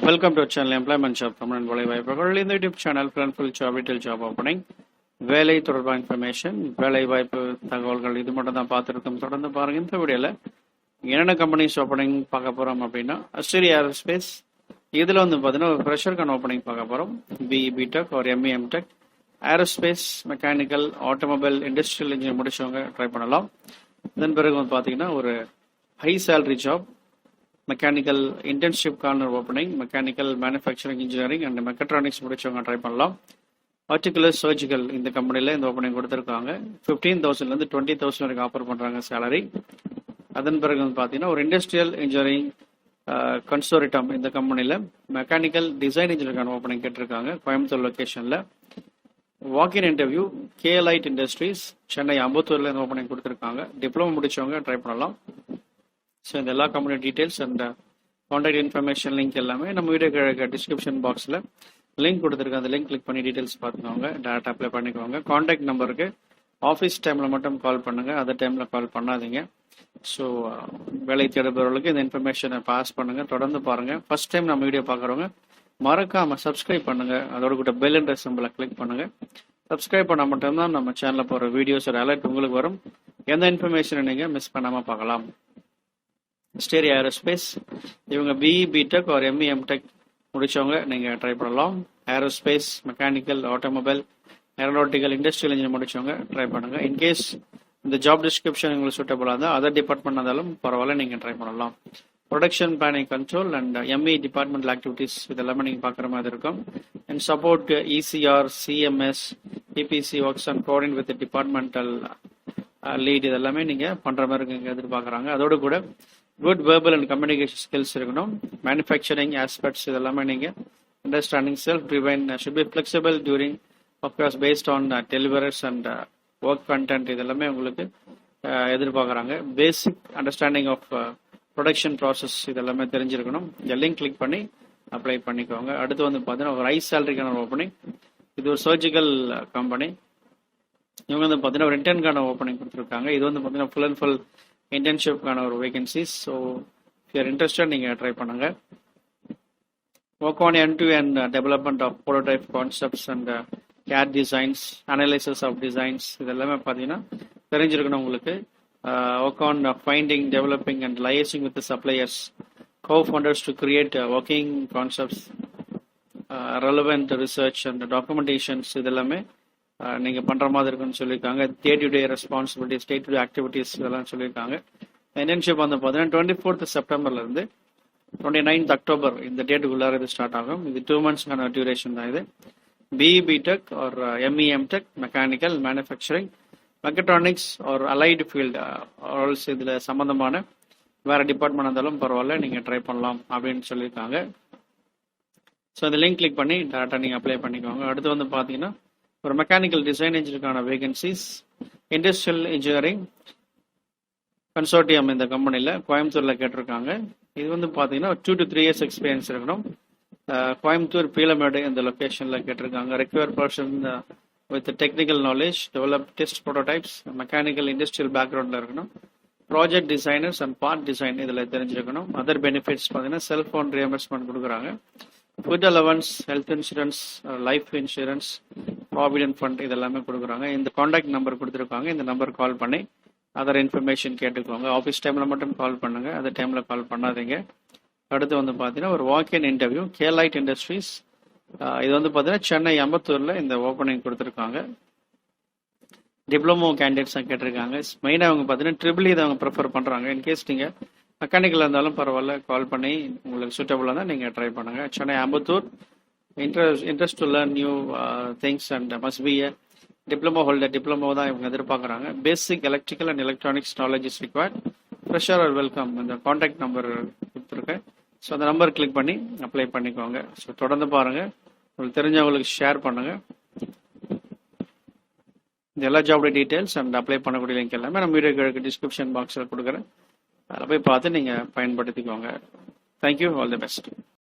Welcome to our channel Employment Job Permanent வேலைவாய்ப்புகள். இந்த YouTube channel full job detail job opening, வேலை தொடர்பான information, வேலைவாய்ப்பு தகவல்கள் இது மட்டும் தான் பார்த்துருக்கோம். தொடர்ந்து பாருங்க. இந்த வீடியோவில் என்னென்ன கம்பெனிஸ் ஓப்பனிங் பார்க்க போகிறோம் அப்படின்னா, ஆஸ்திரேலியா ஏரோஸ்பேஸ் இதில் வந்து பார்த்தீங்கன்னா ஒரு ஃப்ரெஷருக்கான ஓப்பனிங் பார்க்க போகிறோம். B.E.Tech ஒரு M.E.Tech aerospace mechanical automobile industrial engineer முடிச்சவங்க ட்ரை பண்ணலாம். இதன் பிறகு வந்து பார்த்தீங்கன்னா ஒரு high salary job mechanical internship corner opening, mechanical manufacturing engineering and mechatronics முடிச்சவங்க ட்ரை பண்ணலாம். ஆர்டிகுலர் சர்ஜிக்கல் இந்த கம்பெனியில் இந்த ஓப்பனிங் கொடுத்துருக்காங்க. 15,000 20,000 வரைக்கும் ஆஃபர் பண்ணுறாங்க சேலரி. அதன் பிறகு வந்து பார்த்தீங்கன்னா ஒரு இண்டஸ்ட்ரியல் இன்ஜினியரிங் கன்சோரிட்டம் இந்த கம்பெனியில் மெக்கானிக்கல் டிசைன் இன்ஜினியருக்கான ஓப்பனிங் கேட்டிருக்காங்க கோயம்புத்தூர் லொக்கேஷனில். வாக்கின் இன்டர்வியூ கேலைட் இண்டஸ்ட்ரீஸ் சென்னை அம்பத்தூரில் இந்த ஓப்பனிங் கொடுத்துருக்காங்க. டிப்ளமோ முடிச்சவங்க ட்ரை பண்ணலாம். ஸோ இந்த எல்லா company details and contact information link எல்லாமே நம்ம வீடியோ டிஸ்கிரிப்ஷன் பாக்ஸில் லிங்க் கொடுத்துருக்கோம். அந்த லிங்க் கிளிக் பண்ணி டீட்டெயில்ஸ் பார்த்துக்கோங்க, டேரக்ட் அப்ளை பண்ணிக்கோங்க. கான்டாக்ட் நம்பருக்கு ஆஃபீஸ் டைமில் மட்டும் கால் பண்ணுங்கள், அதர் டைமில் கால் பண்ணாதீங்க. ஸோ வேலை தேடுபவர்களுக்கு இந்த இன்ஃபர்மேஷனை பாஸ் பண்ணுங்கள். தொடர்ந்து பாருங்கள். ஃபர்ஸ்ட் டைம் நம்ம வீடியோ பார்க்குறவங்க மறக்காமல் சப்ஸ்கிரைப் பண்ணுங்கள், அதோட கூட பெல் என்ற சிம்பிளை கிளிக் பண்ணுங்கள். சப்ஸ்கிரைப் பண்ணால் மட்டும்தான் நம்ம சேனலில் போகிற வீடியோஸோட அலர்ட் உங்களுக்கு வரும். எந்த இன்ஃபர்மேஷனை நீங்கள் மிஸ் பண்ணாமல் பார்க்கலாம். ஆஸ்திரேலியா ஏரோஸ்பேஸ் இவங்க B.E.Tech ஒரு M.E.Tech முடிச்சவங்க நீங்கள் ட்ரை பண்ணலாம். Aerospace mechanical automobile aeronautical industrial engineer முடிச்சவங்க ட்ரை பண்ணுங்கள். இன்கேஸ் இந்த ஜாப் டிஸ்கிரிப்ஷன் உங்களுக்கு சூட்டபுளாக இருந்தால் அதர் டிபார்ட்மெண்ட் இருந்தாலும் பரவாயில்ல, நீங்கள் ட்ரை பண்ணலாம். Production planning control and ME departmental activities இதெல்லாமே நீங்கள் பார்க்குற மாதிரி இருக்கும். And support ECR CMS EPC works and coordinate with departmental lead இதெல்லாமே நீங்கள் பண்ணுற மாதிரி இங்கே எதிர்பார்க்குறாங்க. அதோடு கூட good verbal and communication skills இருக்கணும். மேனுஃபேக்சரிங் ஆஸ்பெக்ட்ஸ் இதெல்லாமே நீங்கள் understanding self divine should be flexible during of course based on deliverers and work content இதெல்லாமே உங்களுக்கு எதிர்பார்க்குறாங்க. Basic understanding of production process இதெல்லாமே தெரிஞ்சிருக்கணும். இந்த லிங்க் கிளிக் பண்ணி அப்ளை பண்ணிக்கோங்க. அடுத்து வந்து பார்த்தீங்கன்னா ஒரு ஹை சேலரிக்கான ஓப்பனிங், இது ஒரு சர்ஜிக்கல் கம்பெனி. இவங்க வந்து பார்த்தீங்கன்னா ஒரு இன்டர்ன்கான ஓப்பனிங் கொடுத்துருக்காங்க. இது வந்து பார்த்தீங்கன்னா ஃபுல் அண்ட் ஃபுல் இன்டர்ன்ஷிப்கான ஒரு வேகன்சிஸ். ஸோ யூஆர் இன்ட்ரெஸ்டட் நீங்கள் ட்ரை பண்ணுங்க. Work on end-to-end development of prototype concepts and CAD designs, analysis of designs இதெல்லாமே பார்த்தீங்கன்னா தெரிஞ்சிருக்கணும் உங்களுக்கு. Work on finding developing and liaising with suppliers, co-founders to create working concepts, relevant research and documentations இதெல்லாமே நீங்கள் பண்ணுற மாதிரி இருக்குன்னு சொல்லியிருக்காங்க. Day to day responsibilities, day to day activities இதெல்லாம் சொல்லியிருக்காங்க. இன்டர்ன்ஷிப் வந்து பார்த்தீங்கன்னா 24th செப்டம்பர்லேருந்து 29th அக்டோபர் இந்த டேட்டுக்குள்ளார இது ஸ்டார்ட் ஆகும். இது 2 months டியூரேஷன் தான். இது B.E.Tech ஒரு M.E.Tech மெக்கானிக்கல் மேனுஃபேக்சரிங் மெக்கட்ரானிக்ஸ் ஒரு அலைடு ஃபீல்டு ஆல்ஸ் இதில் சம்மந்தமான வேறு டிபார்ட்மெண்ட் இருந்தாலும் பரவாயில்ல, நீங்கள் ட்ரை பண்ணலாம் அப்படின்னு சொல்லியிருக்காங்க. ஸோ இந்த லிங்க் கிளிக் பண்ணி டேரெக்டாக நீங்கள் அப்ளை பண்ணிக்கோங்க. அடுத்து வந்து பார்த்தீங்கன்னா ஒரு மெக்கானிக்கல் டிசைன் இன்ஜினியருக்கான வேகன்சிஸ், இண்டஸ்ட்ரியல் இன்ஜினியரிங் கன்சோர்டியம் இந்த கம்பெனியில் கோயம்புத்தூரில் கேட்டிருக்காங்க. இது வந்து பார்த்தீங்கன்னா 2 to 3 years எக்ஸ்பீரியன்ஸ் இருக்கணும். கோயம்புத்தூர் பீலமேடு இந்த லொக்கேஷனில் கேட்டிருக்காங்க. Require person with technical knowledge, develop test prototypes, mechanical industrial பேக்ரவுண்டில் இருக்கணும். Project designers and part design இதில் தெரிஞ்சிருக்கணும். அதர் பெனிஃபிட்ஸ் பார்த்தீங்கன்னா செல்ஃபோன் ரிஎம்பர்ஸ்மெண்ட் கொடுக்குறாங்க. Food allowance, health insurance, life insurance, provident fund இதெல்லாமே கொடுக்குறாங்க. இந்த காண்டாக்ட் நம்பர் கொடுத்துருக்காங்க. இந்த நம்பர் கால் பண்ணி அதர் இன்ஃபர்மேஷன் கேட்டுக்கோங்க. ஆஃபீஸ் டைமில் மட்டும் கால் பண்ணுங்க, அதர் டைமில் கால் பண்ணாதீங்க. அடுத்து வந்து பார்த்தீங்கன்னா ஒரு வாக்-இன் இன்டர்வியூ கேலைட் இண்டஸ்ட்ரீஸ், இது வந்து பார்த்தீங்கன்னா சென்னை அம்பத்தூரில் இந்த ஓப்பனிங் கொடுத்துருக்காங்க. டிப்ளமோ கேண்டிடேட்ஸாக கேட்டிருக்காங்க. மெயினாக அவங்க பார்த்தீங்கன்னா ட்ரிபிள் இதை அவங்க ப்ரிஃபர் பண்ணுறாங்க. இன்கேஸ் நீங்கள் மெக்கானிக்கல் இருந்தாலும் பரவாயில்ல, கால் பண்ணி உங்களுக்கு சூட்டபுளாக தான் நீங்கள் ட்ரை பண்ணுங்கள். Chennai Ambattur, interest to learn new things and must be a diploma holder. Diploma தான் இவங்க எதிர்பார்க்குறாங்க. Basic electrical and electronics knowledge is required. Fresher are welcome. இந்த காண்டாக்ட் நம்பர் கொடுத்துருக்கேன். ஸோ அந்த நம்பர் கிளிக் பண்ணி அப்ளை பண்ணிக்கோங்க. ஸோ தொடர்ந்து பாருங்கள், உங்களுக்கு தெரிஞ்சவங்களுக்கு ஷேர் பண்ணுங்கள். இந்த எல்லா ஜாபோட டீட்டெயில்ஸ் அண்ட் அப்ளை பண்ணக்கூடிய லிங்க் எல்லாமே நம்ம வீடியோ டிஸ்கிரிப்ஷன் பாக்ஸில் கொடுக்குறேன். அதில் போய் பார்த்து நீங்கள் பயன்படுத்திக்கோங்க. Thank you, all the best.